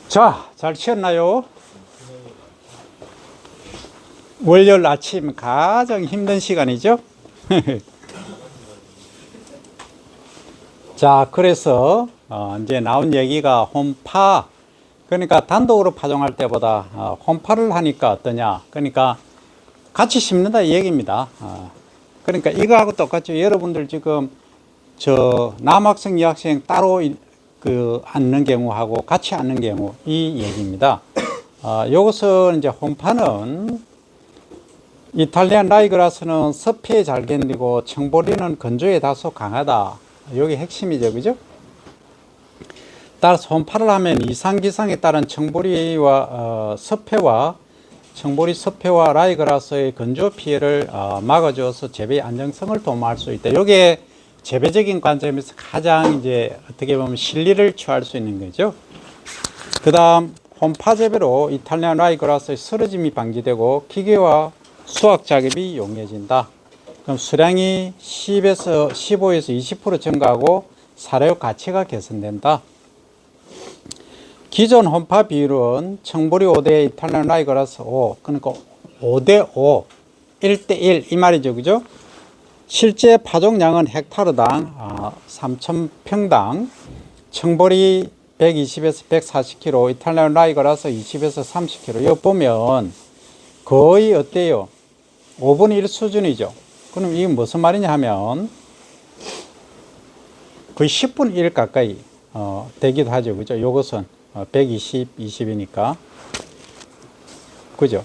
자, 잘 쉬었나요? 월요일 아침 가장 힘든 시간이죠? 자, 그래서 이제 나온 얘기가 홈파, 그러니까 단독으로 파종할 때보다 홈파를 하니까 어떠냐, 그러니까 같이 심는다 이 얘기입니다. 그러니까 이거하고 똑같죠. 여러분들 지금 저 남학생, 여학생 따로 앉는 경우하고 같이 앉는 경우 이 얘기입니다. 요것은 이제 홈파는 이탈리안 라이그라스는 습해에 잘 견디고 청보리는 건조에 다소 강하다. 여기 핵심이죠, 그죠? 따라서 홈파를 하면 이상기상에 따른 청보리와 습해와 청보리 습해와 라이그라스의 건조 피해를 막아주어서 재배 안정성을 도모할 수 있다. 이게 재배적인 관점에서 가장 이제 어떻게 보면 실리를 취할 수 있는 거죠. 그 다음 홈파 재배로 이탈리안 라이그라스의 쓰러짐이 방지되고 기계와 수확 작업이 용이해진다. 그럼 수량이 15에서 20% 증가하고 사료의 가치가 개선된다. 기존 홈파 비율은 청보리 5대 이탈리안 라이그라스 5, 그러니까 5대 5, 1대 1 이 말이죠, 그죠? 실제 파종량은 헥타르당 3,000평당, 청보리 120에서 140kg, 이탈리안 라이그라스 20에서 30kg. 이거 보면 거의 어때요? 5분의 1 수준이죠. 그럼 이게 무슨 말이냐 하면 거의 10분의 1 가까이 되기도 하죠. 그죠? 요것은 120, 20이니까. 그죠?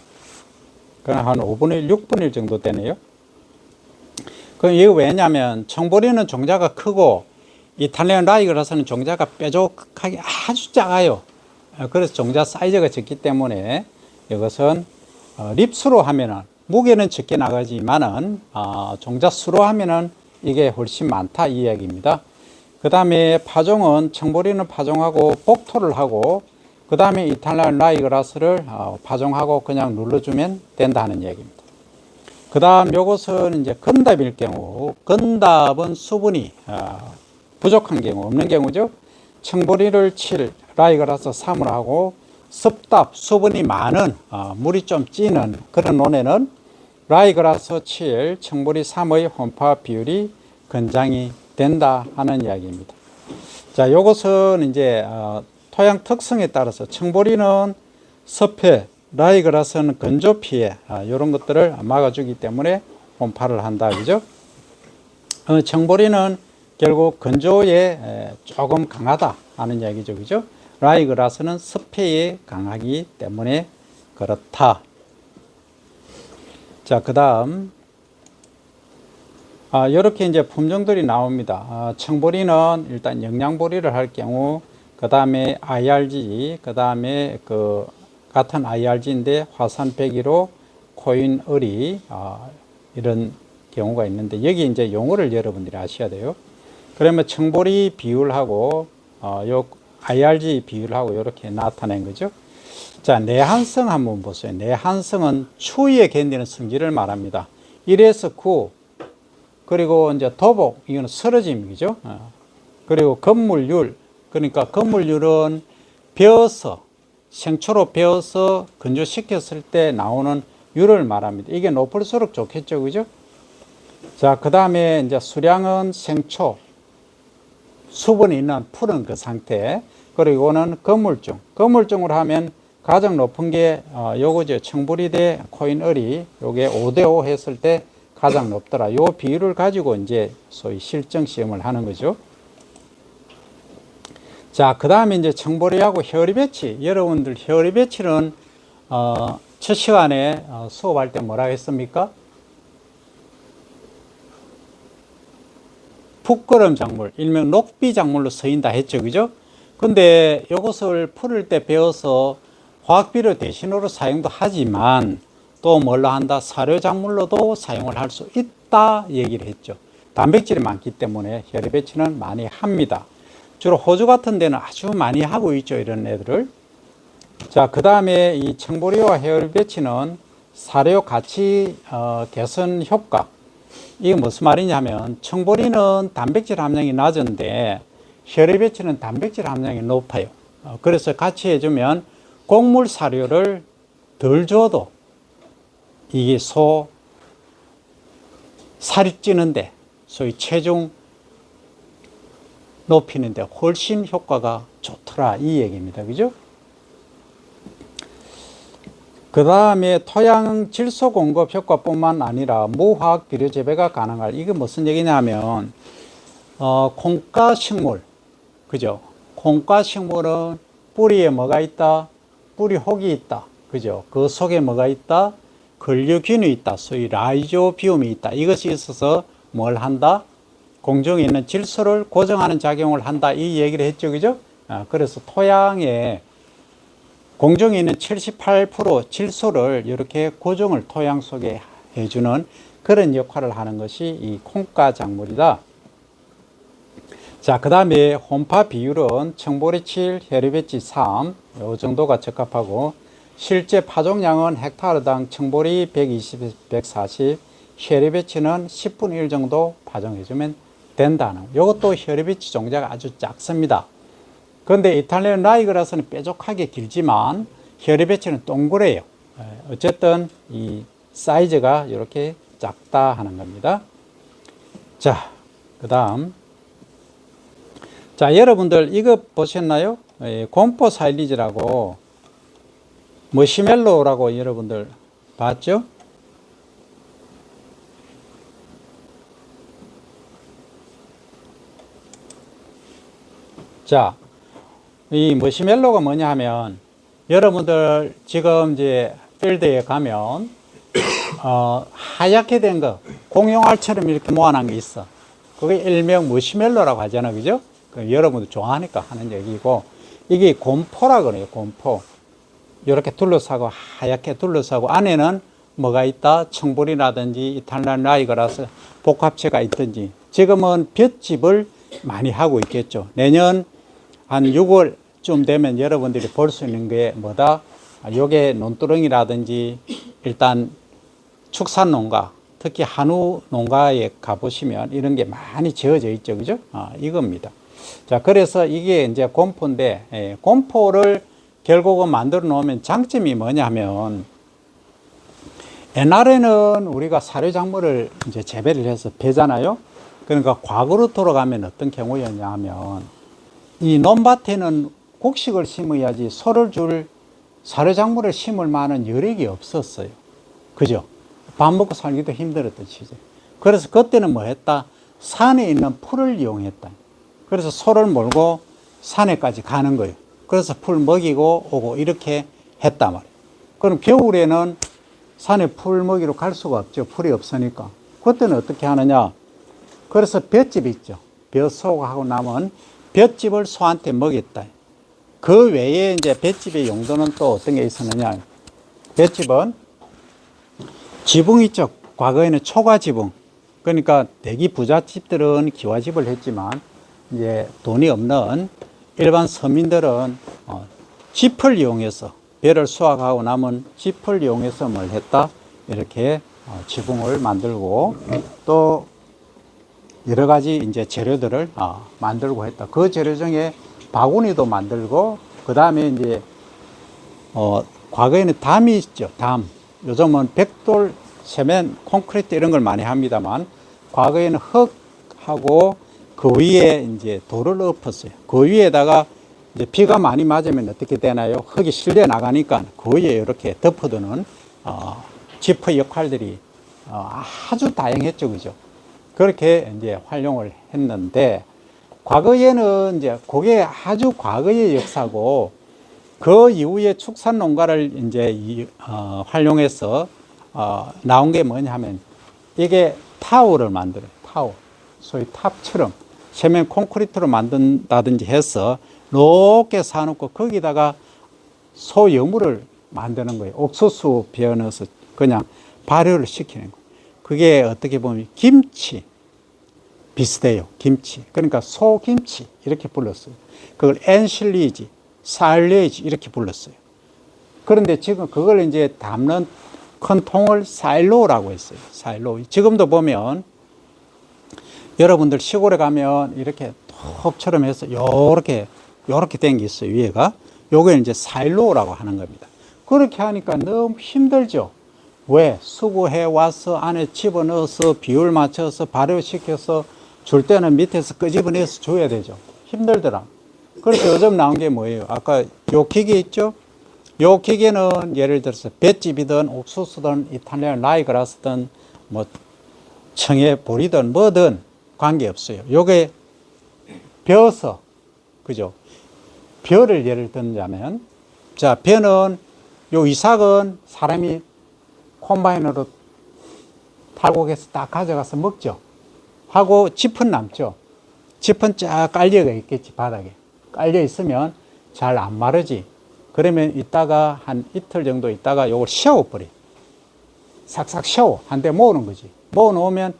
그럼 한 5분의 1, 6분의 1 정도 되네요. 그럼 이게 왜냐면 청보리는 종자가 크고 이탈리안 라이그라스는 종자가 뾰족하게 아주 작아요. 그래서 종자 사이즈가 적기 때문에 이것은 립수로 하면은 무게는 적게 나가지만은 종자 수로 하면은 이게 훨씬 많다 이 이야기입니다. 그 다음에 파종은 청보리는 파종하고 복토를 하고 그 다음에 이탈리안 라이그라스를 파종하고 그냥 눌러주면 된다는 얘기입니다. 그 다음 요것은 이제 건답일 경우, 건답은 수분이 부족한 경우, 없는 경우죠. 청보리를 7, 라이그라스 3을 하고 습답, 수분이 많은, 물이 좀 찌는 그런 논에는 라이그라스 7, 청보리 3의 홈파 비율이 권장이 된다 하는 이야기입니다. 자, 요것은 이제 토양 특성에 따라서 청보리는 습해, 라이그라스는 건조 피해, 이런 것들을 막아주기 때문에 홈파를 한다, 그죠? 청보리는 결국 건조에 조금 강하다 하는 이야기죠, 그죠? 라이그라스는 습해에 강하기 때문에 그렇다. 자, 그 다음 이렇게 이제 품종들이 나옵니다. 청보리는 일단 영양보리를 할 경우, 그 다음에 IRG, 그 다음에 같은 IRG인데 화산배기로 코인어리, 이런 경우가 있는데 여기 이제 용어를 여러분들이 아셔야 돼요. 그러면 청보리 비율하고 요 IRG 비율하고 이렇게 나타낸 거죠. 자, 내한성 한번 보세요. 내한성은 추위에 견디는 성질을 말합니다. 1에서 9, 그리고 이제 도복, 이거는 쓰러짐이죠. 그리고 건물률, 그러니까 건물률은 베어서, 생초로 베어서 건조시켰을 때 나오는 율을 말합니다. 이게 높을수록 좋겠죠, 그죠? 자, 그 다음에 이제 수량은 생초, 수분이 있는 푸른 그 상태, 그리고 이거는 건물중. 건물중으로 하면 가장 높은 게 요거죠. 청보리 대 코인어리, 요게 5대5 했을 때 가장 높더라. 요 비율을 가지고 이제 소위 실정 시험을 하는 거죠. 자, 그 다음에 이제 청보리하고 혀리 배치. 여러분들 혀리 배치는 첫 시간에 수업할 때 뭐라 했습니까? 풋거름 작물, 일명 녹비 작물로 쓰인다 했죠, 그죠? 근데 이것을 풀을 때 배워서 화학비료 대신으로 사용도 하지만 또 뭘로 한다? 사료 작물로도 사용을 할 수 있다 얘기를 했죠. 단백질이 많기 때문에 혀리 배치는 많이 합니다. 주로 호주 같은 데는 아주 많이 하고 있죠, 이런 애들을. 자, 그 다음에 이 청보리와 혀리 배치는 사료 가치 개선 효과. 이게 무슨 말이냐면 청보리는 단백질 함량이 낮은데 혀리 배치는 단백질 함량이 높아요. 그래서 같이 해주면 곡물 사료를 덜 줘도 이게 소 살이 찌는데 소위 체중 높이는데 훨씬 효과가 좋더라 이 얘기입니다. 그죠? 그 다음에 토양 질소 공급 효과뿐만 아니라 무화학 비료 재배가 가능할, 이게 무슨 얘기냐면 콩가 식물, 그죠? 콩가 식물은 뿌리에 뭐가 있다? 뿌리 혹이 있다, 그죠? 그 속에 뭐가 있다? 근류균이 있다, 소위 라이조비움이 있다. 이것이 있어서 뭘 한다? 공중에 있는 질소를 고정하는 작용을 한다 이 얘기를 했죠, 그죠? 그래서 토양에 공중에 있는 78% 질소를 이렇게 고정을 토양 속에 해주는 그런 역할을 하는 것이 이 콩가 작물이다. 자, 그 다음에 혼파 비율은 청보리 7, 혈리배치 3, 이 정도가 적합하고, 실제 파종량은 헥타르당 청보리 120, 140, 혈리배치는 10분의 1 정도 파종해주면 된다는. 이것도 혈리배치 종자가 아주 작습니다. 그런데 이탈리안 라이그라스는 뾰족하게 길지만 혈리배치는 동그래요. 어쨌든 이 사이즈가 이렇게 작다 하는 겁니다. 자, 그 다음. 자, 여러분들 이거 보셨나요? 곰포 사일리지라고 머시멜로라고 여러분들 봤죠? 자, 이 머시멜로가 뭐냐 하면 여러분들 지금 이제 필드에 가면 하얗게 된 거 공룡알처럼 이렇게 모아놓은 게 있어. 그게 일명 머시멜로라고 하잖아, 그죠? 여러분들 좋아하니까 하는 얘기고, 이게 곰포라 그래요. 곰포. 이렇게 둘러싸고 하얗게 둘러싸고 안에는 뭐가 있다? 청보리라든지 이탈리안 라이그라스 복합체가 있든지. 지금은 볏짚을 많이 하고 있겠죠. 내년 한 6월쯤 되면 여러분들이 볼 수 있는 게 뭐다? 요게 논두렁이라든지 일단 축산농가, 특히 한우 농가에 가보시면 이런 게 많이 지어져 있죠. 그죠? 이겁니다. 자, 그래서 이게 이제 곰포인데, 곰포를 결국은 만들어 놓으면 장점이 뭐냐 하면, 옛날에는 우리가 사료작물을 이제 재배를 해서 베잖아요. 그러니까 과거로 돌아가면 어떤 경우였냐 하면, 이 논밭에는 곡식을 심어야지 소를 줄 사료작물을 심을 만한 여력이 없었어요. 그죠? 밥 먹고 살기도 힘들었던 시절. 그래서 그때는 뭐 했다? 산에 있는 풀을 이용했다. 그래서 소를 몰고 산에까지 가는 거예요. 그래서 풀 먹이고 오고 이렇게 했단 말이에요. 그럼 겨울에는 산에 풀 먹이러 갈 수가 없죠. 풀이 없으니까. 그때는 어떻게 하느냐? 그래서 볏짚이 있죠. 벼소하고 남은 볏짚을 소한테 먹였다. 그 외에 이제 볏짚의 용도는 또 어떤 게 있었느냐? 볏짚은 지붕 있죠. 과거에는 초가 지붕. 그러니까 대기 부잣집들은 기와집을 했지만 이제 돈이 없는 일반 서민들은 짚을 이용해서 벼를 수확하고 남은 짚을 이용해서 뭘 했다? 이렇게 지붕을 만들고 또 여러 가지 이제 재료들을 만들고 했다. 그 재료 중에 바구니도 만들고 그 다음에 이제 과거에는 담이 있죠. 담. 요즘은 벽돌, 세멘, 콘크리트 이런 걸 많이 합니다만 과거에는 흙하고 그 위에 이제 돌을 엎었어요. 그 위에다가 이제 비가 많이 맞으면 어떻게 되나요? 흙이 실려 나가니까 그 위에 이렇게 덮어두는 지퍼 역할들이 아주 다양했죠, 그죠? 그렇게 이제 활용을 했는데 과거에는 이제 그게 아주 과거의 역사고 그 이후에 축산 농가를 이제 활용해서 나온 게 뭐냐 하면 이게 타워를 만들어요. 타워. 소위 탑처럼 세면 콘크리트로 만든다든지 해서 높게 사놓고 거기다가 소여물을 만드는 거예요. 옥수수 베어 넣어서 그냥 발효를 시키는 거예요. 그게 어떻게 보면 김치 비슷해요. 김치. 그러니까 소김치 이렇게 불렀어요. 그걸 엔실리지, 사일리지 이렇게 불렀어요. 그런데 지금 그걸 이제 담는 큰 통을 사일로라고 했어요. 사일로. 지금도 보면 여러분들 시골에 가면 이렇게 톱처럼 해서 요렇게 요렇게 된 게 있어요, 위에가. 요게 이제 사일로라고 하는 겁니다. 그렇게 하니까 너무 힘들죠. 왜? 수거해 와서 안에 집어넣어서 비율 맞춰서 발효시켜서 줄 때는 밑에서 끄집어내서 줘야 되죠. 힘들더라. 그래서 요즘 나온 게 뭐예요? 아까 요 기계 있죠? 요 기계는 예를 들어서 볏짚이든 옥수수든 이탈리안 라이그라스든 뭐 청해보리든 뭐든 관계없어요. 요게 벼서, 그죠? 벼를 예를 들자면, 자, 벼는 요 이삭은 사람이 콤바인으로 탈곡해서 딱 가져가서 먹죠. 하고 짚은 남죠. 짚은 쫙 깔려가 있겠지, 바닥에. 깔려 있으면 잘 안 마르지. 그러면 이따가 한 이틀 정도 있다가 요걸 씌워버려. 싹싹 씌워. 한 대 모으는 거지. 모아 놓으면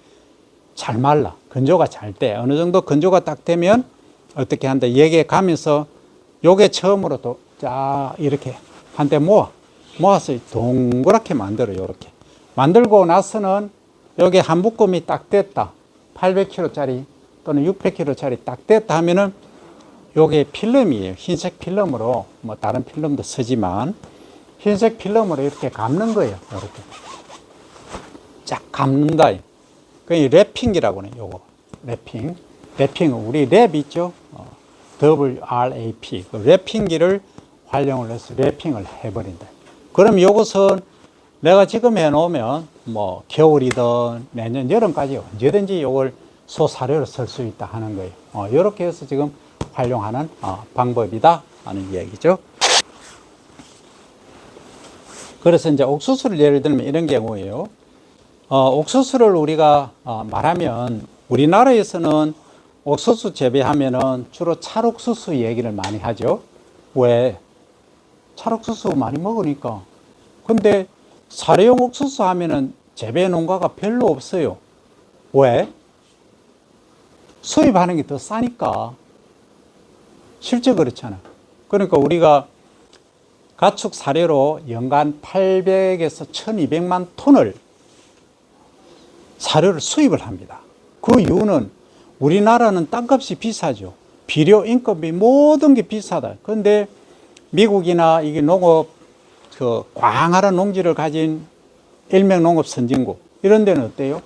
잘 말라. 건조가 잘 돼. 어느 정도 건조가 딱 되면 어떻게 한다. 얘게 가면서 요게 처음으로 또 쫙 이렇게 한 대 모아서 동그랗게 만들어. 요렇게. 만들고 나서는 요게 한 묶음이 딱 됐다. 800kg짜리 또는 600kg짜리 딱 됐다 하면은 요게 필름이에요. 흰색 필름으로, 뭐 다른 필름도 쓰지만 흰색 필름으로 이렇게 감는 거예요. 이렇게 쫙 감는다. 그게 랩핑이라고 해요. 요거 랩핑. 랩핑은 우리 랩 있죠. WRAP. 그 랩핑기를 활용을 해서 랩핑을 해버린다. 그럼 요것은 내가 지금 해놓으면 뭐 겨울이든 내년 여름까지 언제든지 요걸 소사료로 쓸 수 있다 하는 거예요. 이렇게 해서 지금 활용하는 방법이다 하는 이야기죠. 그래서 이제 옥수수를 예를 들면 이런 경우에요. 옥수수를 우리가 말하면 우리나라에서는 옥수수 재배하면은 주로 찰옥수수 얘기를 많이 하죠. 왜? 찰옥수수 많이 먹으니까. 근데 사료용 옥수수 하면은 재배 농가가 별로 없어요. 왜? 수입하는 게 더 싸니까. 실제 그렇잖아. 그러니까 우리가 가축 사료로 연간 800에서 1200만 톤을 사료를 수입을 합니다. 그 이유는 우리나라는 땅값이 비싸죠. 비료, 인건비 모든 게 비싸다. 그런데 미국이나 이게 농업 광활한 농지를 가진 일명 농업 선진국 이런 데는 어때요?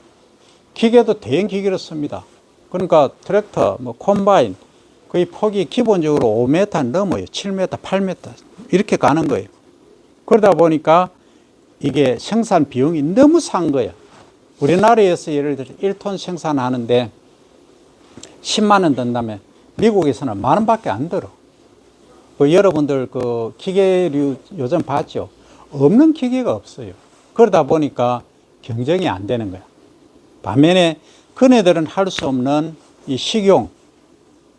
기계도 대형 기계를 씁니다. 그러니까 트랙터, 뭐 콤바인 거의 폭이 기본적으로 5m 넘어요. 7m, 8m 이렇게 가는 거예요. 그러다 보니까 이게 생산 비용이 너무 싼 거예요. 우리나라에서 예를 들어 1톤 생산하는데 10만 원 든다면 미국에서는 만 원밖에 안 들어. 여러분들 그 기계류 요즘 봤죠? 없는 기계가 없어요. 그러다 보니까 경쟁이 안 되는 거야. 반면에 그네들은 할 수 없는 이 식용,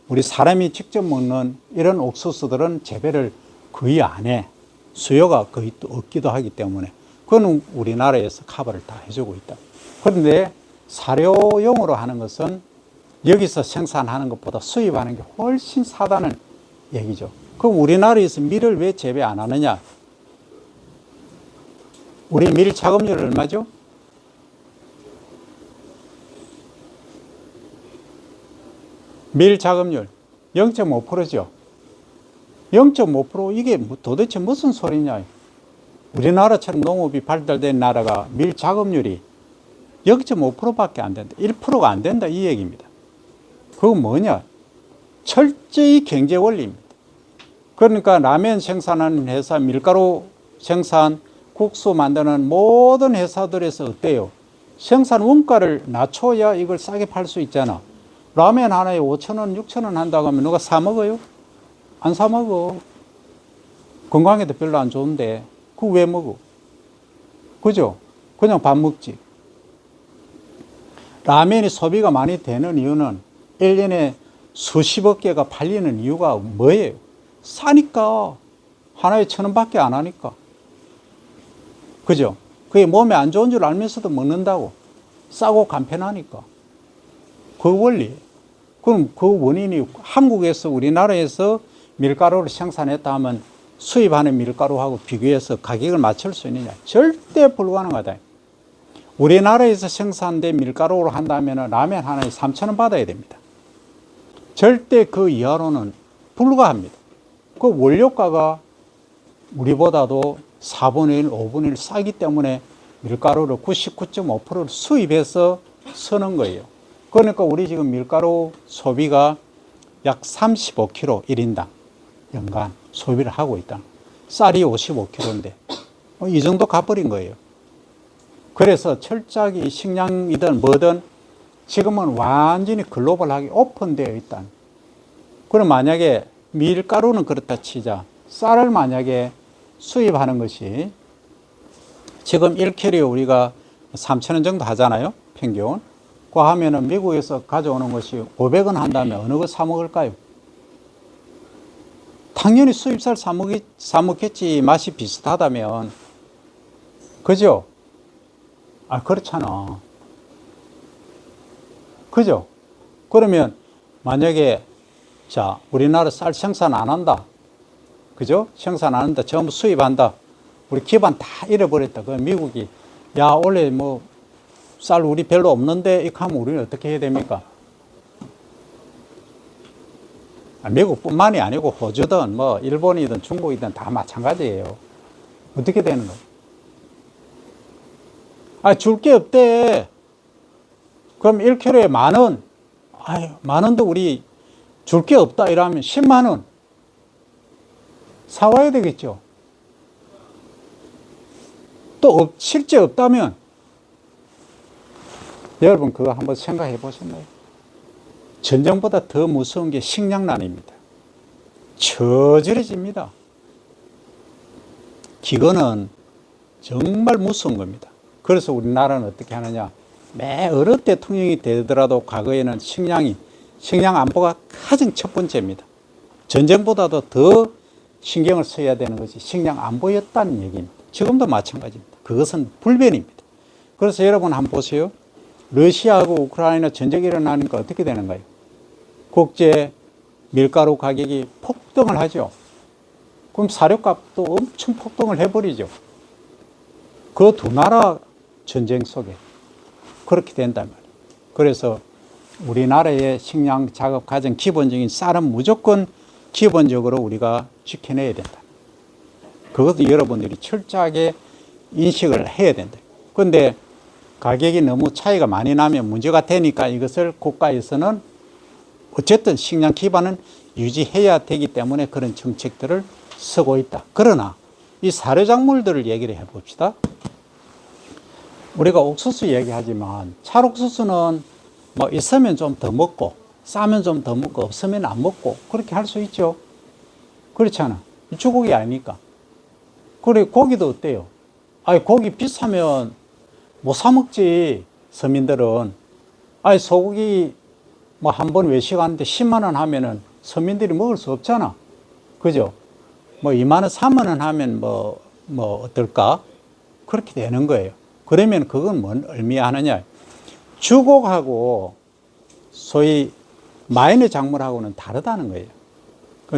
우리 사람이 직접 먹는 이런 옥수수들은 재배를 거의 안 해. 수요가 거의 또 없기도 하기 때문에 그건 우리나라에서 커버를 다 해주고 있다. 그런데 사료용으로 하는 것은 여기서 생산하는 것보다 수입하는 게 훨씬 싸다는 얘기죠. 그럼 우리나라에서 밀을 왜 재배 안 하느냐? 우리 밀 작업률 얼마죠? 밀 작업률 0.5%죠. 0.5% 이게 도대체 무슨 소리냐? 우리나라처럼 농업이 발달된 나라가 밀 작업률이 0.5%밖에 안 된다. 1%가 안 된다 이 얘기입니다. 그건 뭐냐? 철저히 경제 원리입니다. 그러니까 라면 생산하는 회사, 밀가루 생산, 국수 만드는 모든 회사들에서 어때요? 생산 원가를 낮춰야 이걸 싸게 팔 수 있잖아. 라면 하나에 5,000원, 6,000원 한다고 하면 누가 사 먹어요? 안 사 먹어. 건강에도 별로 안 좋은데 그거 왜 먹어? 그죠? 그냥 밥 먹지. 라면이 소비가 많이 되는 이유는 1년에 수십억 개가 팔리는 이유가 뭐예요? 싸니까. 하나에 1,000원밖에 안 하니까. 그죠? 그게 몸에 안 좋은 줄 알면서도 먹는다고. 싸고 간편하니까. 그 원리. 그럼 그 원인이 한국에서 우리나라에서 밀가루를 생산했다 하면 수입하는 밀가루하고 비교해서 가격을 맞출 수 있느냐? 절대 불가능하다. 우리나라에서 생산된 밀가루로 한다면 라면 하나에 3,000원 받아야 됩니다. 절대 그 이하로는 불가합니다. 그 원료가가 우리보다도 4분의 1, 5분의 1 싸기 때문에 밀가루를 99.5%를 수입해서 쓰는 거예요. 그러니까 우리 지금 밀가루 소비가 약 35kg 1인당 연간 소비를 하고 있다. 쌀이 55kg인데 이 정도 가버린 거예요. 그래서 철저하게 식량이든 뭐든 지금은 완전히 글로벌하게 오픈되어 있다. 그럼 만약에 밀가루는 그렇다 치자. 쌀을 만약에 수입하는 것이 지금 1kg에 우리가 3,000원 정도 하잖아요. 평균. 그 하면은 미국에서 가져오는 것이 500원 한다면 어느 거 사 먹을까요? 당연히 수입쌀 사 먹겠지. 맛이 비슷하다면. 그죠? 아, 그렇잖아. 그죠? 그러면 만약에 자, 우리나라 쌀 생산 안 한다. 그죠? 생산 안 한다. 전부 수입한다. 우리 기반 다 잃어버렸다. 그 미국이 야, 원래 뭐 쌀 우리 별로 없는데 이렇게 하면 우리는 어떻게 해야 됩니까? 미국뿐만이 아니고 호주든 뭐 일본이든 중국이든 다 마찬가지예요. 어떻게 되는 거예요? 아, 줄 게 없대. 그럼 1kg에 10,000원. 아유, 10,000원도 우리 줄 게 없다 이러면 10만 원 사와야 되겠죠. 또 실제 없다면 여러분 그거 한번 생각해 보셨나요? 전쟁보다 더 무서운 게 식량난입니다. 처절해집니다. 기근은 정말 무서운 겁니다. 그래서 우리나라는 어떻게 하느냐. 매 어느 대통령이 되더라도 과거에는 식량 안보가 가장 첫 번째입니다. 전쟁보다도 더 신경을 써야 되는 것이 식량 안보였다는 얘기입니다. 지금도 마찬가지입니다. 그것은 불변입니다. 그래서 여러분 한번 보세요. 러시아하고 우크라이나 전쟁이 일어나니까 어떻게 되는가요? 국제 밀가루 가격이 폭등을 하죠. 그럼 사료값도 엄청 폭등을 해버리죠. 그 두 나라 전쟁 속에 그렇게 된단 말이에요. 그래서 우리나라의 식량 작업 가장 기본적인 쌀은 무조건 기본적으로 우리가 지켜내야 된다. 그것도 여러분들이 철저하게 인식을 해야 된다. 그런데 가격이 너무 차이가 많이 나면 문제가 되니까 이것을 국가에서는 어쨌든 식량 기반은 유지해야 되기 때문에 그런 정책들을 쓰고 있다. 그러나 이 사료작물들을 얘기를 해봅시다. 우리가 옥수수 얘기하지만 찰옥수수는 뭐 있으면 좀 더 먹고 싸면 좀 더 먹고 없으면 안 먹고 그렇게 할 수 있죠. 그렇잖아. 주곡이 아니니까. 그래 고기도 어때요? 아니 고기 비싸면 못 사 먹지. 서민들은 아니 소고기 뭐 한 번 외식하는데 10만 원 하면은 서민들이 먹을 수 없잖아. 그죠? 뭐 2만 원, 3만 원 하면 뭐 어떨까? 그렇게 되는 거예요. 그러면 그건 뭔 의미하느냐? 주곡하고 소위 마이너 작물하고는 다르다는 거예요.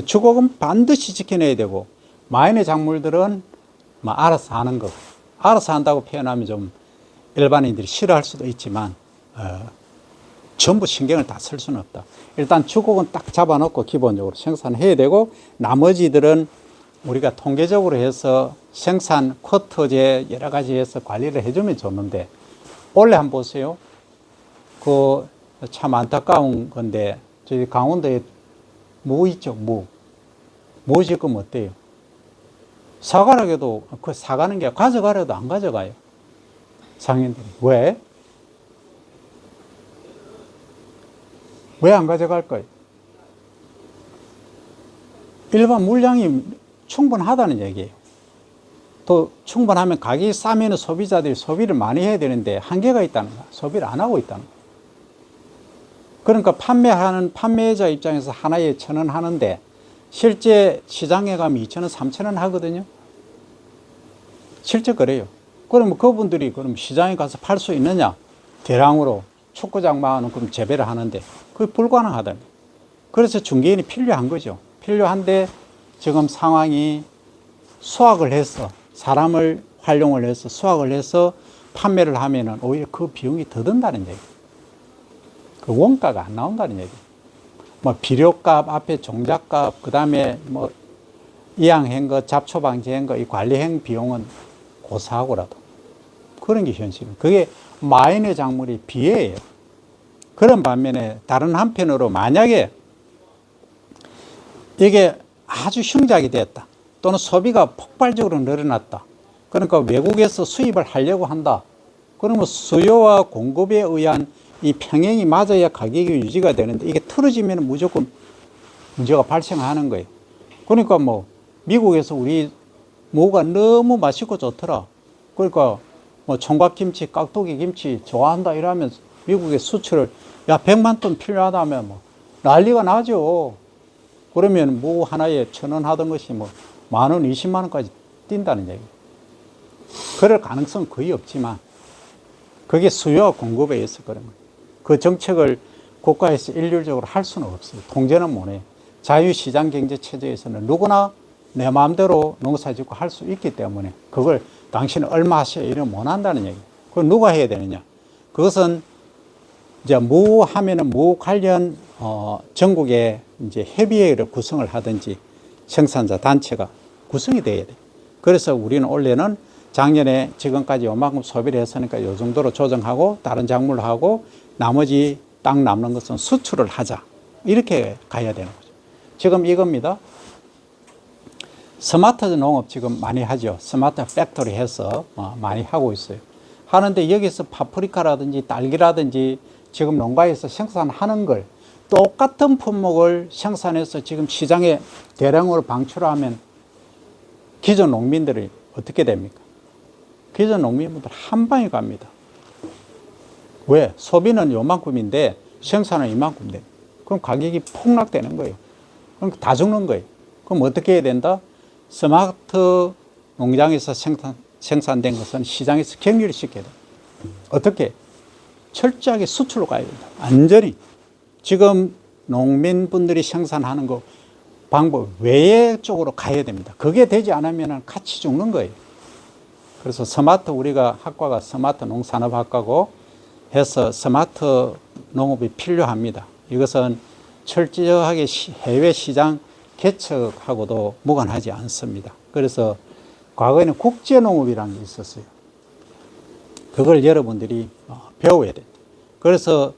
주곡은 반드시 지켜내야 되고 마이너 작물들은 뭐 알아서 하는 거. 알아서 한다고 표현하면 좀 일반인들이 싫어할 수도 있지만 전부 신경을 다 쓸 수는 없다. 일단 주곡은 딱 잡아놓고 기본적으로 생산해야 되고 나머지들은 우리가 통계적으로 해서 생산 쿼터제 여러 가지 해서 관리를 해주면 좋는데 올해 한번 보세요. 그 참 안타까운 건데 저희 강원도에 무 있죠. 무 지금 어때요? 사가라고도 그 사가는 게 가져가려도 안 가져가요. 상인들이. 왜? 왜 안 가져갈까요? 일반 물량이 충분하다는 얘기예요. 또 충분하면 가격이 싸면 소비자들이 소비를 많이 해야 되는데 한계가 있다는 거야. 소비를 안 하고 있다는 거야. 그러니까 판매자 입장에서 하나에 1,000원 하는데 실제 시장에 가면 2,000원, 3,000원 하거든요. 실제 그래요. 그러면 그분들이 그럼 시장에 가서 팔 수 있느냐? 대량으로 축구장만은 그럼 재배를 하는데 그게 불가능하다. 그래서 중개인이 필요한 거죠. 필요한데 지금 상황이 수확을 해서 사람을 활용을 해서 수확을 해서 판매를 하면은 오히려 그 비용이 더 든다는 얘기. 그 원가가 안 나온다는 얘기. 뭐 비료값 앞에 종잣값 그다음에 뭐 이양한 거 잡초 방지한 거 이 관리행 비용은 고사하고라도 그런 게 현실입니다. 그게 마이너 작물이 비해예요. 그런 반면에 다른 한편으로 만약에 이게 아주 흉작이 됐다 또는 소비가 폭발적으로 늘어났다 그러니까 외국에서 수입을 하려고 한다 그러면 수요와 공급에 의한 이 평행이 맞아야 가격이 유지가 되는데 이게 틀어지면 무조건 문제가 발생하는 거예요. 그러니까 뭐 미국에서 우리 무가 너무 맛있고 좋더라. 그러니까 뭐 총각김치, 깍두기 김치 좋아한다 이러면 미국에 수출을 야 100만 톤 필요하다면 뭐 난리가 나죠. 그러면 무 하나에 1,000원 하던 것이 뭐 10,000원, 20만 원까지 뛴다는 얘기예요. 그럴 가능성은 거의 없지만 그게 수요와 공급에 의해서 그런 거예요. 그 정책을 국가에서 일률적으로 할 수는 없어요. 통제는 못해요. 자유시장 경제 체제에서는 누구나 내 마음대로 농사 짓고 할 수 있기 때문에 그걸 당신은 얼마 하셔 이러면 못 한다는 얘기예요. 그걸 누가 해야 되느냐. 그것은 이제 무 하면은 무 관련 전국에 이제 협의회를 구성을 하든지 생산자 단체가 구성이 돼야 돼. 그래서 우리는 원래는 작년에 지금까지 요만큼 소비를 했으니까 요 정도로 조정하고 다른 작물로 하고 나머지 땅 남는 것은 수출을 하자. 이렇게 가야 되는 거죠. 지금 이겁니다. 스마트 농업 지금 많이 하죠. 스마트 팩토리 해서 많이 하고 있어요. 하는데 여기서 파프리카라든지 딸기라든지 지금 농가에서 생산하는 걸 똑같은 품목을 생산해서 지금 시장에 대량으로 방출하면 기존 농민들이 어떻게 됩니까? 기존 농민분들 한 방에 갑니다. 왜? 소비는 요만큼인데 생산은 이만큼 돼. 그럼 가격이 폭락되는 거예요. 그럼 다 죽는 거예요. 그럼 어떻게 해야 된다? 스마트 농장에서 생산된 것은 시장에서 격리를 시켜야 돼. 어떻게? 철저하게 수출로 가야 된다. 완전히. 지금 농민분들이 생산하는 거 방법 외의 쪽으로 가야 됩니다. 그게 되지 않으면 같이 죽는 거예요. 그래서 스마트 우리가 학과가 스마트 농산업학과고 해서 스마트 농업이 필요합니다. 이것은 철저하게 해외 시장 개척하고도 무관하지 않습니다. 그래서 과거에는 국제농업이라는 게 있었어요. 그걸 여러분들이 배워야 됩니다. 그래서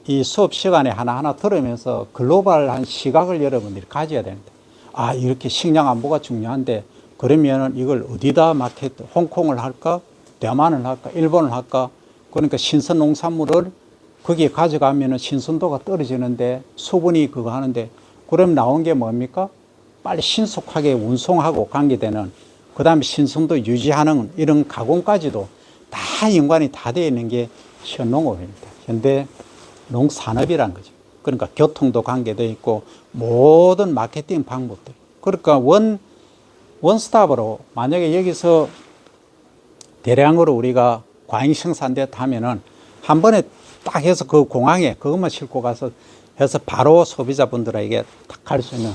이 수업 시간에 하나하나 들으면서 글로벌한 시각을 여러분들이 가져야 되는데 아 이렇게 식량 안보가 중요한데 그러면 이걸 어디다 마켓 홍콩을 할까 대만을 할까 일본을 할까 그러니까 신선 농산물을 거기에 가져가면 신선도가 떨어지는데 수분이 그거 하는데 그럼 나온 게 뭡니까? 빨리 신속하게 운송하고 관계되는 그 다음에 신선도 유지하는 이런 가공까지도 다 연관이 다 되어 있는 게 현농업입니다. 현대 농산업이란 거죠. 그러니까 교통도 관계되어 있고 모든 마케팅 방법들. 그러니까 원스톱으로 만약에 여기서 대량으로 우리가 과잉 생산됐다 하면은 한 번에 딱 해서 그 공항에 그것만 싣고 가서 해서 바로 소비자분들에게 딱 갈 수 있는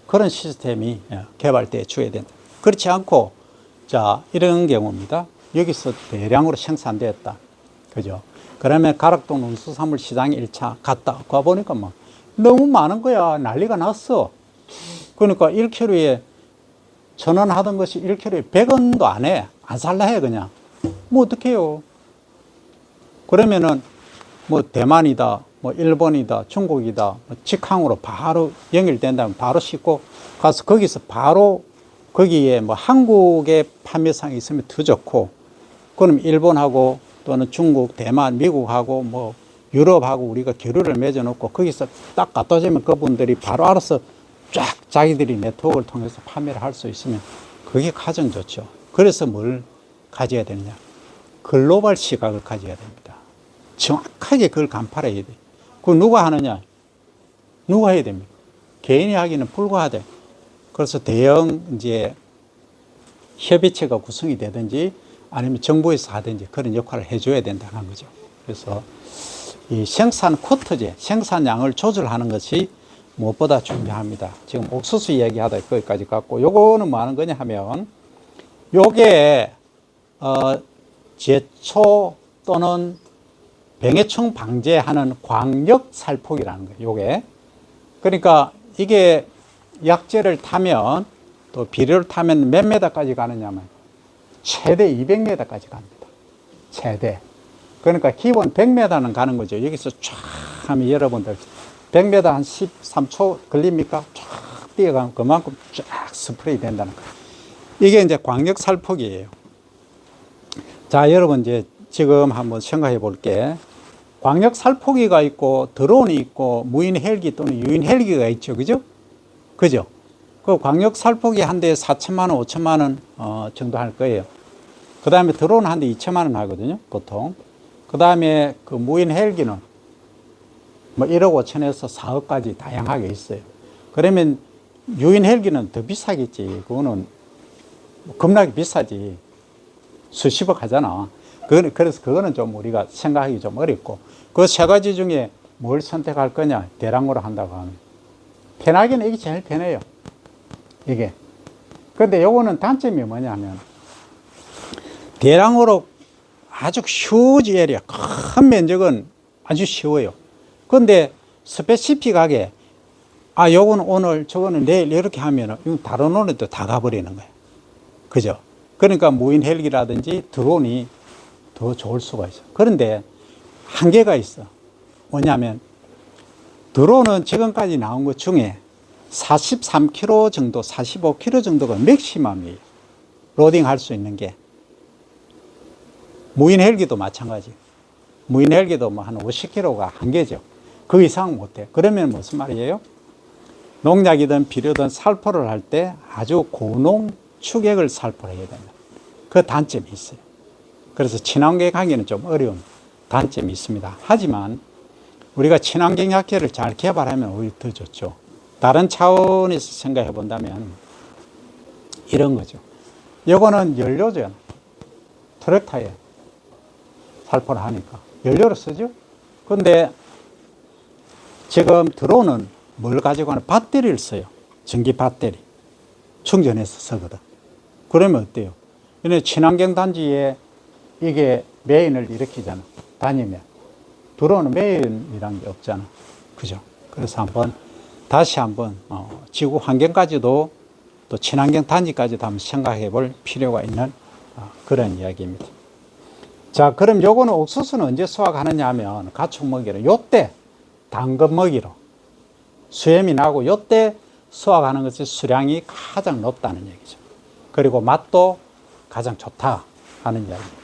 그런 시스템이 개발되어 줘야 된다. 그렇지 않고 자 이런 경우입니다. 여기서 대량으로 생산되었다. 그죠? 그러면 가락동 농수산물 시장에 1차 갔다. 가보니까 뭐 너무 많은 거야. 난리가 났어. 그러니까 1kg에 1,000원 하던 것이 1kg에 100원도 안 해. 안 살라 해, 그냥. 뭐 어떡해요. 그러면은 뭐 대만이다, 뭐 일본이다, 중국이다, 뭐 직항으로 바로 연결된다면 바로 싣고 가서 거기서 바로 거기에 뭐 한국의 판매상이 있으면 더 좋고 그럼 일본하고 또는 중국, 대만, 미국하고 뭐 유럽하고 우리가 교류를 맺어놓고 거기서 딱 갖다 주면 그분들이 바로 알아서 쫙 자기들이 네트워크를 통해서 판매를 할 수 있으면 그게 가장 좋죠. 그래서 뭘 가져야 되느냐. 글로벌 시각을 가져야 됩니다. 정확하게 그걸 간파해야 돼. 그거 누가 하느냐? 누가 해야 됩니까? 개인이 하기는 불가하대. 그래서 대형 이제 협의체가 구성이 되든지 아니면 정부에서 하든지 그런 역할을 해줘야 된다는 거죠. 그래서 이 생산 쿼터제, 생산량을 조절하는 것이 무엇보다 중요합니다. 지금 옥수수 이야기하다 거기까지 갔고, 요거는 뭐 하는 거냐 하면, 요게, 제초 또는 병해충 방제하는 광역 살포기라는 거예요. 요게. 그러니까 이게 약재를 타면 또 비료를 타면 몇 메다까지 가느냐면 최대 200m까지 갑니다. 최대. 그러니까 기본 100m는 가는 거죠. 여기서 쫙 하면 여러분들 100m 한 13초 걸립니까? 쫙 뛰어가면 그만큼 쫙 스프레이 된다는 거예요. 이게 이제 광역 살포기예요. 자, 여러분 이제 지금 한번 생각해 볼게. 광역 살포기가 있고 드론이 있고 무인 헬기 또는 유인 헬기가 있죠. 그죠? 그죠? 그 광역 살포기 한 대에 4천만 원, 5천만 원 정도 할 거예요. 그 다음에 드론 한 대 2천만 원 하거든요. 보통. 그 다음에 그 무인 헬기는 뭐 1억 5천에서 4억까지 다양하게 있어요. 그러면 유인 헬기는 더 비싸겠지. 그거는 겁나게 비싸지. 수십억 하잖아. 그래서 그거는 좀 우리가 생각하기 좀 어렵고. 그 세 가지 중에 뭘 선택할 거냐. 대량으로 한다고 하면. 편하게는 이게 제일 편해요. 이게. 근데 요거는 단점이 뭐냐면 대량으로 아주 휴지 에리아, 큰 면적은 아주 쉬워요. 근데 스페시픽하게 요거는 오늘, 저거는 내일 이렇게 하면은 이건 다른 온에도 다 가버리는 거예요. 그죠? 그러니까 무인 헬기라든지 드론이 더 좋을 수가 있어요. 그런데 한계가 있어. 뭐냐면 드론은 지금까지 나온 것 중에 43km 정도, 45km 정도가 맥시멈이에요. 로딩 할 수 있는 게. 무인 헬기도 마찬가지. 무인 헬기도 뭐 한 50km가 한계죠. 그 이상 못해. 그러면 무슨 말이에요? 농약이든 비료든 살포를 할 때 아주 고농 추격을 살포를 해야 된다. 그 단점이 있어요. 그래서 친환경 하기는 좀 어려운 단점이 있습니다. 하지만 우리가 친환경 약재를 잘 개발하면 오히려 더 좋죠. 다른 차원에서 생각해 본다면 이런 거죠. 이거는 연료죠. 트랙터에 살포를 하니까 연료를 쓰죠. 근데 지금 드론은 뭘 가지고 하는 배터리를 써요. 전기 배터리. 충전해서 쓰거든. 그러면 어때요? 친환경 단지에 이게 메인을 일으키잖아. 다니면. 드론은 메인이란 게 없잖아. 그죠? 그래서 다시 한번 지구 환경까지도 또 친환경 단지까지도 한번 생각해 볼 필요가 있는 그런 이야기입니다. 자, 그럼 요거는 옥수수는 언제 수확하느냐 하면 가축 먹이로 요때 당근 먹이로 수염이 나고 요때 수확하는 것이 수량이 가장 높다는 얘기죠. 그리고 맛도 가장 좋다 하는 이야기입니다.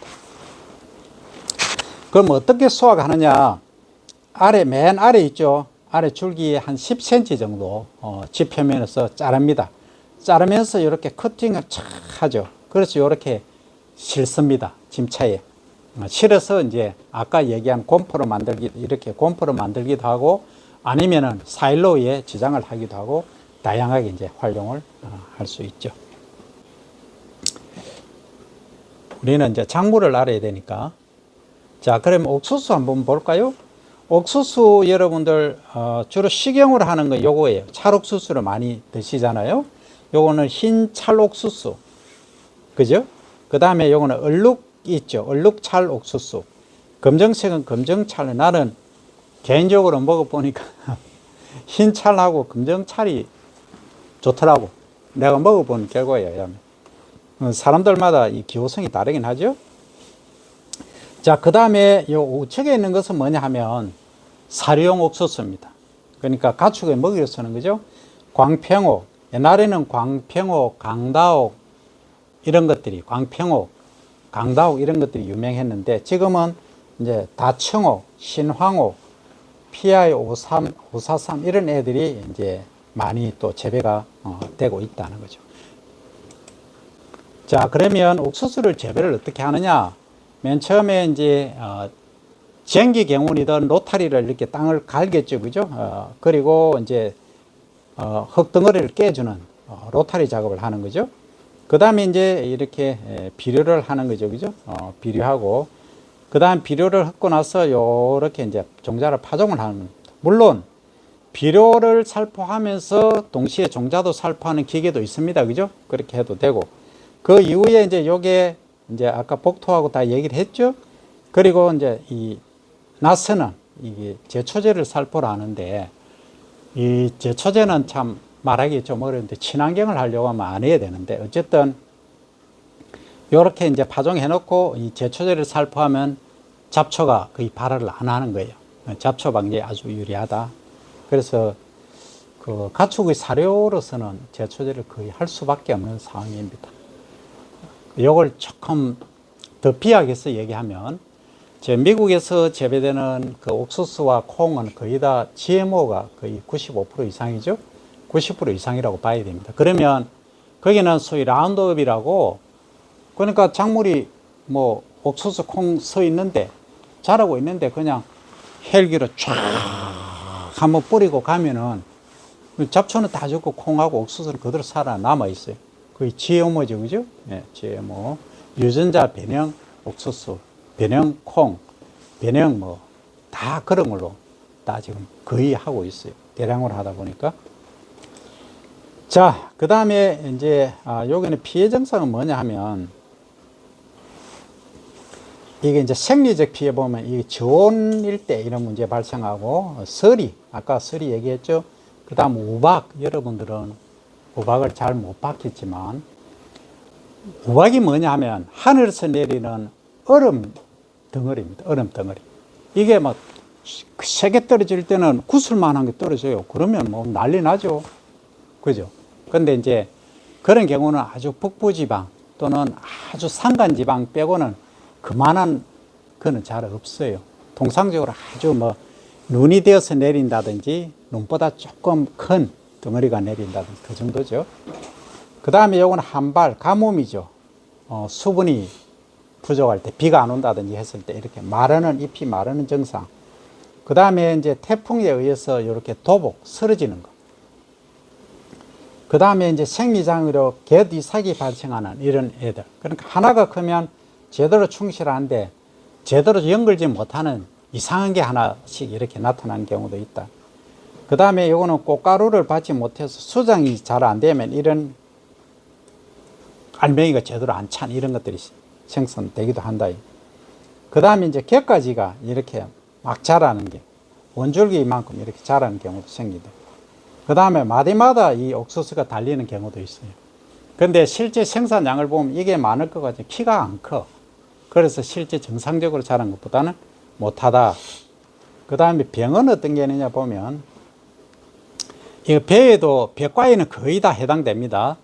그럼 어떻게 수확하느냐? 맨 아래 있죠. 아래 줄기 한 10cm 정도 지 표면에서 자릅니다. 자르면서 이렇게 커팅을 착 하죠. 그래서 이렇게 실습니다. 짐차에. 실어서 이제 아까 얘기한 곰포로 이렇게 곰포로 만들기도 하고 아니면은 사일로에 지장을 하기도 하고 다양하게 이제 활용을 할 수 있죠. 우리는 이제 작물을 알아야 되니까. 자, 그럼 옥수수 한번 볼까요? 옥수수 여러분들 주로 식용으로 하는 거 요거예요. 찰옥수수를 많이 드시잖아요. 요거는 흰 찰옥수수. 그죠? 그 다음에 요거는 얼룩 있죠. 얼룩 찰옥수수. 검정색은 검정찰. 나는 개인적으로 먹어보니까 흰 찰하고 검정찰이 좋더라고. 내가 먹어본 결과예요. 사람들마다 이 기호성이 다르긴 하죠. 자, 그 다음에 요 우측에 있는 것은 뭐냐 하면 사료용 옥수수입니다. 그러니까 가축에 먹이로 쓰는 거죠. 광평옥. 옛날에는 광평옥, 강다옥 이런 것들이 광평옥, 강다옥 이런 것들이 유명했는데 지금은 이제 다청옥, 신황옥, PI 53, 543 이런 애들이 이제 많이 또 재배가 되고 있다는 거죠. 자, 그러면 옥수수를 재배를 어떻게 하느냐? 맨 처음에 이제 전기 경운이든 로타리를 이렇게 땅을 갈겠죠, 그죠? 그리고 이제 흙덩어리를 깨주는 로타리 작업을 하는 거죠. 그 다음에 이제 이렇게 비료를 하는 거죠, 그죠? 비료하고 그 다음 비료를 흙고 나서 요렇게 이제 종자를 파종을 하는 겁니다. 물론 비료를 살포하면서 동시에 종자도 살포하는 기계도 있습니다, 그죠? 그렇게 해도 되고 그 이후에 이제 요게 이제 아까 복토하고 다 얘기를 했죠. 그리고 이제 이 나스는 이게 제초제를 살포를 하는데 이 제초제는 참 말하기 좀 어려운데 친환경을 하려고 하면 안 해야 되는데 어쨌든 요렇게 이제 파종해 놓고 이 제초제를 살포하면 잡초가 거의 발화를 안 하는 거예요. 잡초 방지에 아주 유리하다. 그래서 그 가축의 사료로서는 제초제를 거의 할 수밖에 없는 상황입니다. 요걸 조금 더 비약해서 얘기하면 미국에서 재배되는 그 옥수수와 콩은 거의 다 GMO가 거의 95% 이상이죠. 90% 이상이라고 봐야 됩니다. 그러면 거기는 소위 라운드업이라고, 그러니까 작물이 뭐 옥수수 콩 서 있는데 자라고 있는데 그냥 헬기로 쫙 한번 뿌리고 가면은 잡초는 다 죽고 콩하고 옥수수는 그대로 살아남아 있어요. 거의 GMO죠, 그죠? 네, GMO. 유전자 변형 옥수수, 변형 콩, 변형 뭐 다 그런 걸로 다 지금 거의 하고 있어요. 대량으로 하다 보니까. 자, 그 다음에 이제 여기는 피해 증상은 뭐냐 하면 이게 이제 생리적 피해 보면 이 저온일 때 이런 문제 발생하고 서리, 아까 서리 얘기했죠. 그 다음 우박, 여러분들은 우박을 잘 못 봤겠지만 우박이 뭐냐 하면 하늘에서 내리는 얼음 덩어리입니다. 얼음 덩어리. 이게 막 세게 떨어질 때는 구슬만한 게 떨어져요. 그러면 뭐 난리 나죠. 그죠? 근데 이제 그런 경우는 아주 북부지방 또는 아주 산간지방 빼고는 그만한 그는 잘 없어요. 통상적으로 아주 뭐 눈이 되어서 내린다든지 눈보다 조금 큰 덩어리가 내린다든지 그 정도죠. 그 다음에 요건 한발 가뭄이죠. 수분이 부족할 때 비가 안 온다든지 했을 때 이렇게 마르는 잎이 마르는 증상. 그 다음에 이제 태풍에 의해서 이렇게 도복 쓰러지는 거. 그 다음에 이제 생리장애로 갯이삭이 발생하는 이런 애들. 그러니까 하나가 크면 제대로 충실한데 제대로 연결지 못하는 이상한 게 하나씩 이렇게 나타나는 경우도 있다. 그 다음에 이거는 꽃가루를 받지 못해서 수정이 잘 안 되면 이런 알맹이가 제대로 안 찬 이런 것들이 생성되기도 한다. 그 다음에 이제 갯가지가 이렇게 막 자라는 게 원줄기만큼 이렇게 자라는 경우도 생기다. 그 다음에 마디마다 이 옥수수가 달리는 경우도 있어요. 근데 실제 생산량을 보면 이게 많을 것 같아요. 키가 안 커. 그래서 실제 정상적으로 자란 것보다는 못하다. 그 다음에 병은 어떤 게 있느냐 보면 이 배에도 벽과에는 거의 다 해당됩니다.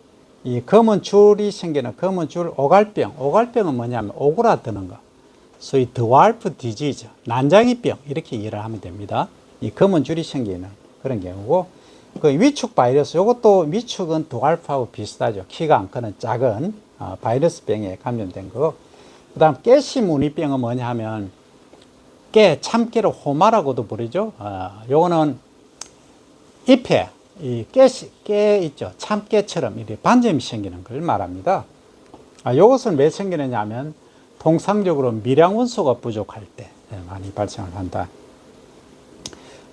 이 검은 줄이 생기는 검은 줄 오갈병. 오갈병은 뭐냐면 오그라드는 거. 소위 드와르프 디지즈, 난장이병 이렇게 이해를 하면 됩니다. 이 검은 줄이 생기는 그런 경우고, 그 위축 바이러스, 이것도 위축은 드와르프하고 비슷하죠. 키가 안 크는 작은 바이러스병에 감염된 거. 그 다음 깨시무늬병은 뭐냐 하면 참깨를 호마라고도 부르죠. 요거는 잎에 이 깨 있죠. 참깨처럼 이렇게 반점이 생기는 걸 말합니다. 요것은 왜 생기느냐 하면 통상적으로 미량원소가 부족할 때 많이 발생을 한다.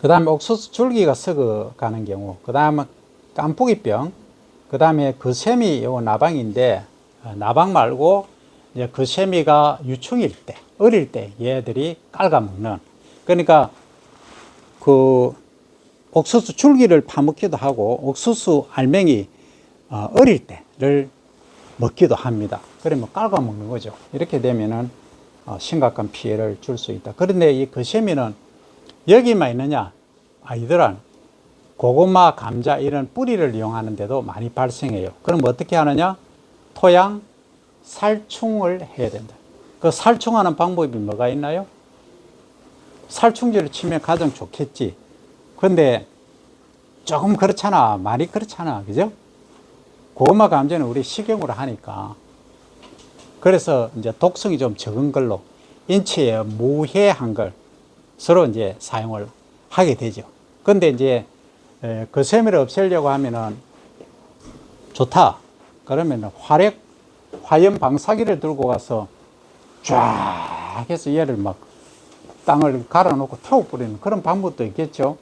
그 다음에 옥수수 줄기가 썩어가는 경우, 그 다음에 깐풍기병, 그 다음에 거세미, 요거 나방인데, 나방 말고 이제 거세미가 유충일 때, 어릴 때 얘들이 깔아먹는, 그러니까 그 옥수수 줄기를 파먹기도 하고 옥수수 알맹이 어릴 때를 먹기도 합니다. 그러면 깔아먹는 거죠. 이렇게 되면은 심각한 피해를 줄 수 있다. 그런데 이 거세미는 여기만 있느냐? 아이들은 고구마, 감자 이런 뿌리를 이용하는데도 많이 발생해요. 그럼 어떻게 하느냐? 토양 살충을 해야 된다. 그 살충하는 방법이 뭐가 있나요? 살충제를 치면 가장 좋겠지. 근데 조금 그렇잖아. 많이 그렇잖아. 그죠? 고구마, 감자는 우리 식용으로 하니까. 그래서 이제 독성이 좀 적은 걸로 인체에 무해한 걸 서로 이제 사용을 하게 되죠. 근데 이제 그 세미를 없애려고 하면은 좋다. 그러면 화염 방사기를 들고 가서 쫙 해서 얘를 막 땅을 갈아놓고 태워 뿌리는 그런 방법도 있겠죠.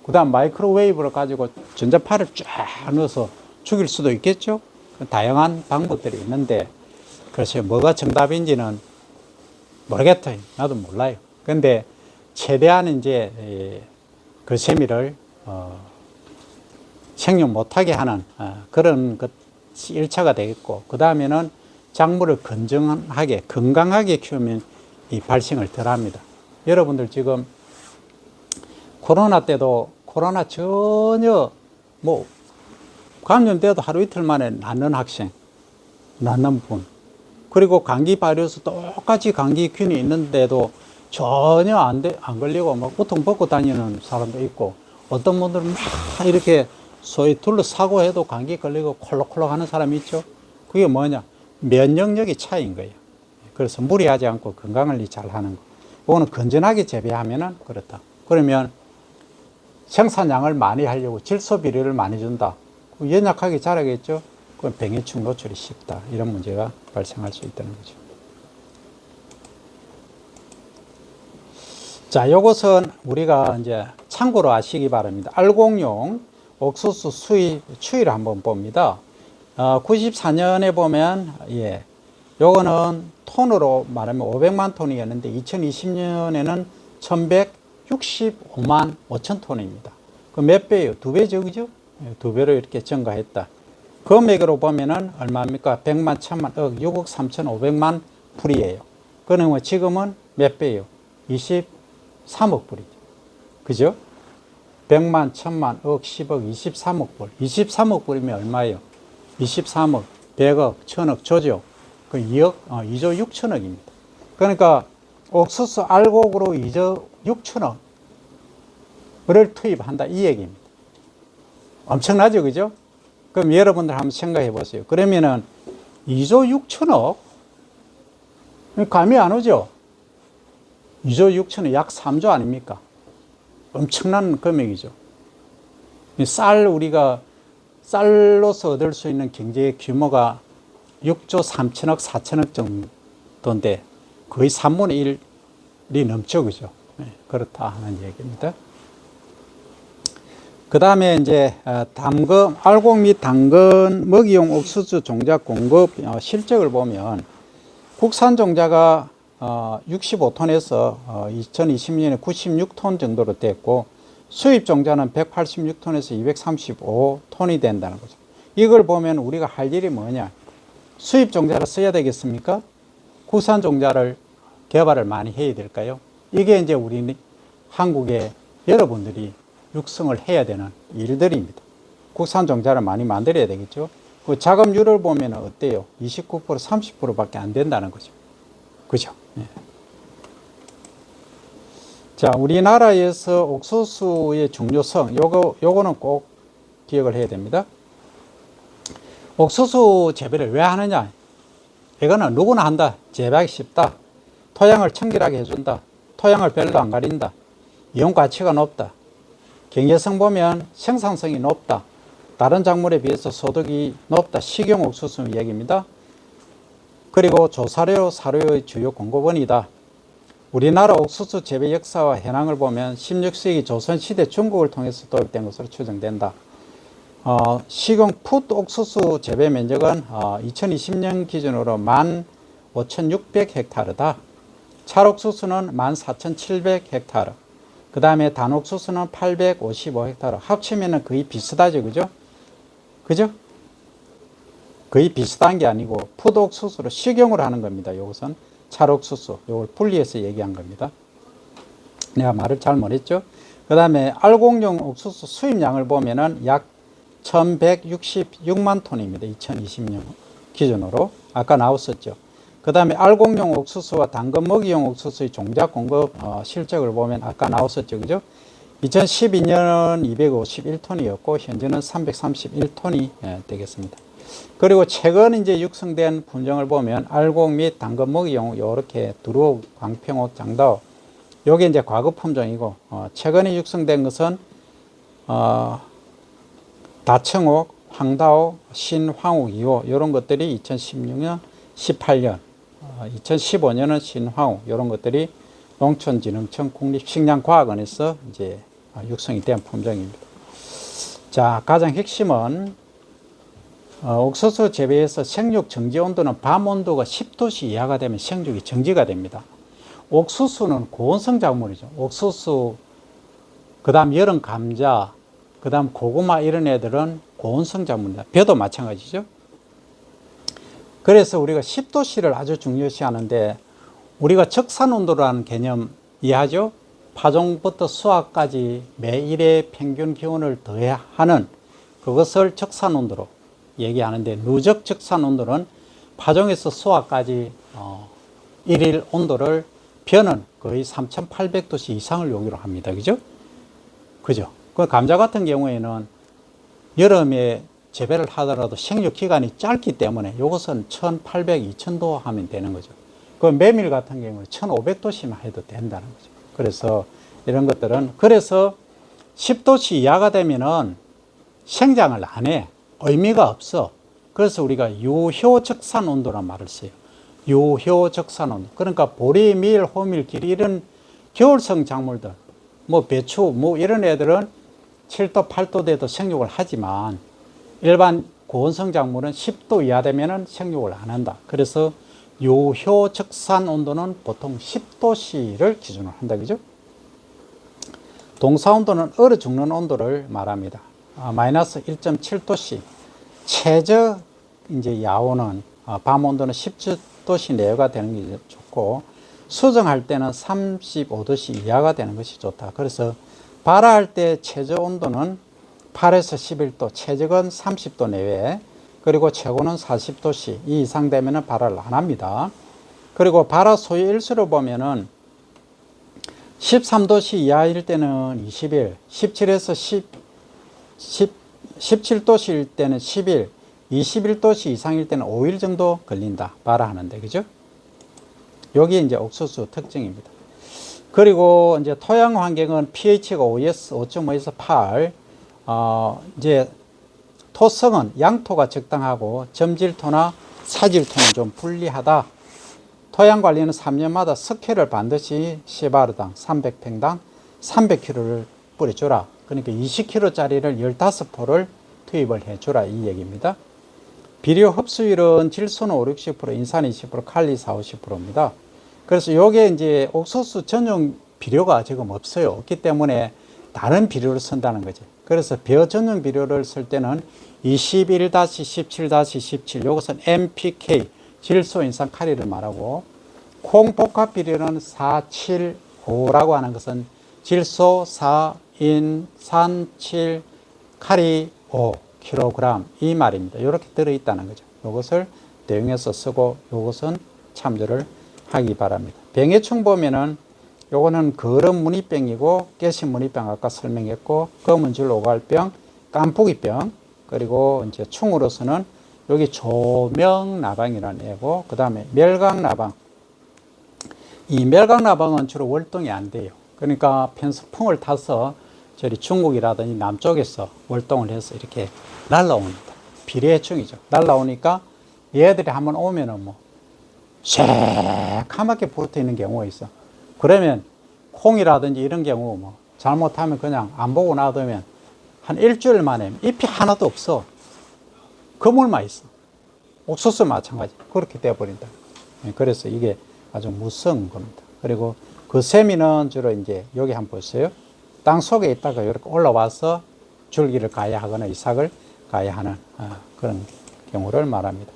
그 다음 마이크로웨이브를 가지고 전자파를 쫙 넣어서 죽일 수도 있겠죠. 다양한 방법들이 있는데, 글쎄요, 뭐가 정답인지는 모르겠어요. 나도 몰라요. 근데 최대한 이제 그 세미를 생육 못하게 하는 그런 것이 1차가 되겠고, 그 다음에는 작물을 건강하게 키우면 이 발생을 덜 합니다. 여러분들 지금 코로나 때도 코로나 전혀 뭐 감염돼도 하루 이틀 만에 낫는 학생, 낫는 분, 그리고 감기 바이러스 똑같이 감기균이 있는데도 전혀 안 걸리고 막 우통 벗고 다니는 사람도 있고, 어떤 분들은 막 이렇게 소위 둘러싸고 해도 감기 걸리고 콜록콜록 하는 사람이 있죠. 그게 뭐냐? 면역력이 차이인 거예요. 그래서 무리하지 않고 건강관리 잘 하는 거. 이거는 건전하게 재배하면은 그렇다. 그러면 생산량을 많이 하려고 질소 비료를 많이 준다. 연약하게 자라겠죠. 그럼 병해충 노출이 쉽다. 이런 문제가 발생할 수 있다는 거죠. 자, 요것은 우리가 이제 참고로 아시기 바랍니다. 알곡용 옥수수 추이를 한번 봅니다. 94년에 보면, 요거는 톤으로 말하면 500만 톤이었는데 2020년에는 1165만 5천 톤입니다. 그 몇 배예요? 2배죠, 그죠? 2배로 이렇게 증가했다. 금액으로 보면은 얼마입니까? 100만, 1000만, 억, 6억 3,500만 불이에요. 그러면 지금은 몇 배예요? 23억 불이죠. 그죠? 100만, 1000만, 억, 10억, 23억 불. 23억 불이면 얼마예요? 23억, 100억, 1000억, 조죠. 그 2억, 2조 6천억입니다. 그러니까 옥수수 알곡으로 2조 6천억을 투입한다, 이 얘기입니다. 엄청나죠, 그죠? 그럼 여러분들 한번 생각해 보세요. 그러면은 2조 6천억? 감이 안 오죠? 2조 6천억, 약 3조 아닙니까? 엄청난 금액이죠. 우리가 쌀로서 얻을 수 있는 경제의 규모가 6조 3천억, 4천억 정도인데 거의 3분의 1이 넘죠, 그죠? 그렇다 하는 얘기입니다. 그 다음에 이제 알곡 및 당근, 먹이용 옥수수 종자 공급 실적을 보면 국산 종자가 65톤에서 2020년에 96톤 정도로 됐고, 수입 종자는 186톤에서 235톤이 된다는 거죠. 이걸 보면 우리가 할 일이 뭐냐? 수입 종자를 써야 되겠습니까? 국산 종자를 개발을 많이 해야 될까요? 이게 이제 우리 한국의 여러분들이 육성을 해야 되는 일들입니다. 국산 종자를 많이 만들어야 되겠죠. 그 자금률을 보면 어때요? 29%, 30%밖에 안 된다는 거죠. 그죠? 예. 자, 우리나라에서 옥수수의 중요성, 요거는 꼭 기억을 해야 됩니다. 옥수수 재배를 왜 하느냐? 이거는 누구나 한다. 재배하기 쉽다. 토양을 청결하게 해준다. 토양을 별로 안 가린다. 이용 가치가 높다. 경제성 보면 생산성이 높다. 다른 작물에 비해서 소득이 높다. 식용 옥수수 얘기입니다. 그리고 조사료, 사료의 주요 공급원이다. 우리나라 옥수수 재배 역사와 현황을 보면 16세기 조선시대 중국을 통해서 도입된 것으로 추정된다. 식용 풋 옥수수 재배 면적은 2020년 기준으로 15,600헥타르다. 찰옥수수는 14,700헥타르. 그 다음에 단옥수수는 855헥타르. 합치면은 거의 비슷하죠, 그죠? 그죠? 거의 비슷한 게 아니고 풋 옥수수로 식용을 하는 겁니다. 이것은 찰옥수수, 이걸 분리해서 얘기한 겁니다. 내가 말을 잘 못했죠? 그 다음에 알곡용 옥수수 수입량을 보면은 약 1166만 톤입니다. 2020년 기준으로. 아까 나왔었죠. 그 다음에 알곡용 옥수수와 당근 먹이용 옥수수의 종자 공급 실적을 보면 아까 나왔었죠. 그죠? 2012년은 251톤이었고, 현재는 331톤이 되겠습니다. 그리고 최근 이제 육성된 품종을 보면 알곡 및 당근 먹이용 요렇게 두루, 광평옥, 장다오 요게 이제 과거 품종이고, 최근에 육성된 것은 다청옥, 황다오, 신황옥 2호 요런 것들이 2016년, 18년, 2015년은 신황옥 요런 것들이 농촌진흥청 국립식량과학원에서 이제 육성이 된 품종입니다. 자, 가장 핵심은 옥수수 재배에서 생육 정지 온도는 밤 온도가 10도씨 이하가 되면 생육이 정지가 됩니다. 옥수수는 고온성 작물이죠. 옥수수, 그 다음 여름 감자, 그 다음 고구마 이런 애들은 고온성 작물입니다. 벼도 마찬가지죠. 그래서 우리가 10도씨를 아주 중요시 하는데, 우리가 적산온도라는 개념 이해하죠? 파종부터 수확까지 매일의 평균 기온을 더하는 그것을 적산온도로 얘기하는데, 누적 적산온도는 파종에서 수확까지 일일 온도를 벼는 거의 3800도씨 이상을 요구를 합니다. 그죠? 그죠? 그 감자 같은 경우에는 여름에 재배를 하더라도 생육 기간이 짧기 때문에 이것은 1800, 2000도 하면 되는 거죠. 그 메밀 같은 경우는 1500도씨만 해도 된다는 거죠. 그래서 이런 것들은, 그래서 10도씨 이하가 되면은 생장을 안 해. 의미가 없어. 그래서 우리가 유효적산 온도란 말을 써요. 유효적산 온도. 그러니까 보리, 밀, 호밀, 길 이런 겨울성 작물들, 뭐 배추, 뭐 이런 애들은 7도, 8도 돼도 생육을 하지만 일반 고온성 작물은 10도 이하 되면은 생육을 안 한다. 그래서 유효적산 온도는 보통 10도씨를 기준으로 한다. 그죠? 동사 온도는 얼어 죽는 온도를 말합니다. 마이너스 1.7도씨. 최저 이제 야온은 밤 온도는 10도씨 내외가 되는 게 좋고, 수정할 때는 35도씨 이하가 되는 것이 좋다. 그래서 발화할 때 최저 온도는 8에서 11도, 최적은 30도 내외, 그리고 최고는 40도씨 이 이상 되면 발화를 안 합니다. 그리고 발화 소요일수로 보면은 13도씨 이하일 때는 20일, 17에서 17도씨일 때는 10일, 21도씨 이상일 때는 5일 정도 걸린다. 발화하는데, 그죠? 여기 이제 옥수수 특징입니다. 그리고 이제 토양 환경은 pH가 5.5에서 8, 이제 토성은 양토가 적당하고 점질토나 사질토는 좀 불리하다. 토양 관리는 3년마다 석회를 반드시 시바르당 300평당 300kg를 뿌려주라. 그러니까 20kg짜리를 15포를 투입을 해주라 이 얘기입니다. 비료 흡수율은 질소는 5, 60%, 인산 20%, 칼리 4, 50%입니다. 그래서 요게 이제 옥수수 전용 비료가 지금 없어요. 없기 때문에 다른 비료를 쓴다는 거죠. 그래서 벼 전용 비료를 쓸 때는 21-17-17 요것은 NPK 질소, 인산, 칼리를 말하고, 콩 복합 비료는 475라고 하는 것은 질소 4, 인산 7, 칼리 5kg 이 말입니다. 이렇게 들어있다는 거죠. 이것을 대용해서 쓰고 이것은 참조를 하기 바랍니다. 병해충 보면은 요거는 거름 무늬병이고 깨심 무늬병 아까 설명했고, 검은줄 오갈병, 깐풍기병, 그리고 이제 충으로서는 여기 조명나방이라는 애고, 그 다음에 멸강나방. 이 멸강나방은 주로 월동이 안 돼요. 그러니까 편서풍을 타서 저리 중국이라든지 남쪽에서 월동을 해서 이렇게 날라옵니다. 비례해충이죠. 날라오니까 얘들이 한번 오면은 뭐 새카맣게 붙어 있는 경우가 있어. 그러면 콩이라든지 이런 경우 뭐 잘못하면 그냥 안 보고 놔두면 한 일주일 만에 잎이 하나도 없어. 그물만 있어. 옥수수 마찬가지. 그렇게 되어버린다. 그래서 이게 아주 무서운 겁니다. 그리고 그 세미는 주로 이제 여기 한번 보세요. 땅 속에 있다가 이렇게 올라와서 줄기를 가야 하거나 이삭을 가야 하는 그런 경우를 말합니다.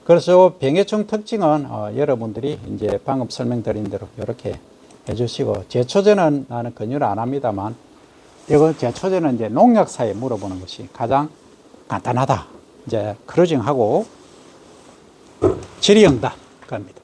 그래서 병해충 특징은 여러분들이 이제 방금 설명드린 대로 이렇게 해주시고, 제초제는 나는 권유를 안 합니다만, 이거 제초제는 이제 농약사에 물어보는 것이 가장 간단하다. 이제 크루징하고 질의응답 겁니다.